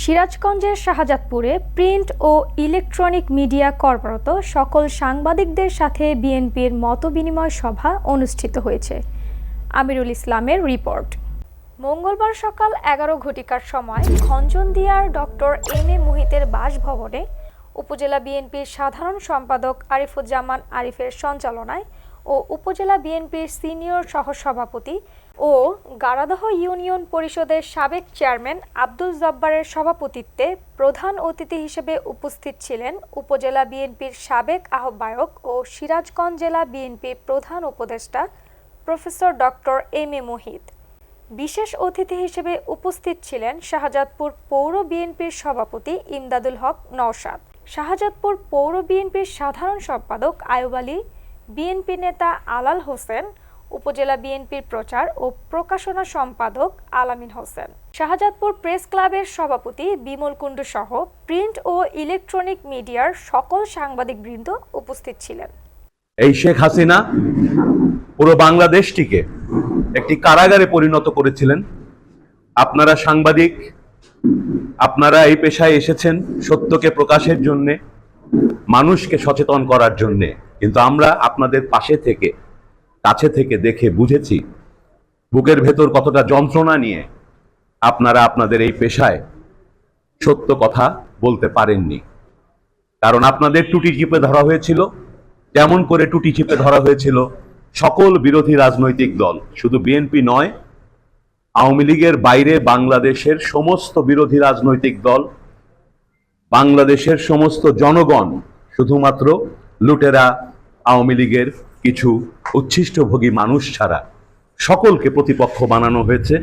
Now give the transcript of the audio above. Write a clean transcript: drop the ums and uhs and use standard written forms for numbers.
সিরাজগঞ্জের শাহজাদপুরে প্রিন্ট ও electronic media কর্মরত সকল সাংবাদিকদের সাথে বিএনপির মতবিনিময় সভা অনুষ্ঠিত হয়েছে। আমিরুল ইসলামের রিপোর্ট। মঙ্গলবার সকাল 11 ঘটিকার সময় খঞ্জনদিয়ার ডক্টর এম এ মুহিতের বাসভবনে উপজেলা বিএনপির সাধারণ সম্পাদক আরিফুজ্জামান আরিফের সঞ্চালনায় ও উপজেলা বিএনপির সিনিয়র সহসভাপতি ও গারাদহ ইউনিয়ন পরিষদের সাবেক চেয়ারম্যান আব্দুল জব্বারের সভাপতিত্বে প্রধান অতিথি হিসেবে উপস্থিত ছিলেন উপজেলা বিএনপির সাবেক আহ্বায়ক ও সিরাজগঞ্জ জেলা বিএনপির প্রধান উপদেষ্টা professor doctor M A Muhith. বিশেষ অতিথি হিসেবে উপস্থিত ছিলেন শাহজাদপুর পৌর বিএনপির সভাপতি ইমদাদুল হক নওশাদ, শাহজাদপুর পৌর বিএনপির সাধারণ সম্পাদক আয়ুব আলী, বিএনপি নেতা আলাল হোসেন, উপজেলা বিএনপির প্রচার ও প্রকাশনা সম্পাদক আলামিন হোসেন, শাহজাদপুর প্রেস ক্লাবের সভাপতি বিমল কুণ্ডু সহ প্রিন্ট ও ইলেকট্রনিক মিডিয়ার সকল সাংবাদিকবৃন্দ উপস্থিত ছিলেন। এই শেখ হাসিনা পুরো বাংলাদেশটিকে একটি কারাগারে পরিণত করেছিলেন। আপনারা সাংবাদিক, আপনারা এই পেশায় এসেছেন সত্যকে প্রকাশের জন্য, মানুষকে সচেতন করার জন্য, কিন্তু আমরা আপনাদের পাশে থেকে কাছে থেকে দেখে বুঝেছি বুকের ভেতর কতটা যন্ত্রণা নিয়ে আপনারা আপনাদের এই পেশায় সত্য কথা বলতে পারেননি। কারণ আপনাদের টুটি চিপে ধরা হয়েছিল, যেমন করে টুটি চিপে ধরা হয়েছিল সকল বিরোধী রাজনৈতিক দল, শুধু বিএনপি নয়, আওয়ামী লীগের বাইরে বাংলাদেশের সমস্ত বিরোধী রাজনৈতিক দল, বাংলাদেশের সমস্ত জনগণ, শুধুমাত্র লুটেরা আওয়ামী লীগের কিছু উচ্ছিষ্টভোগী মানুষ ছাড়া সকলকে প্রতিপক্ষ বানানো হয়েছে।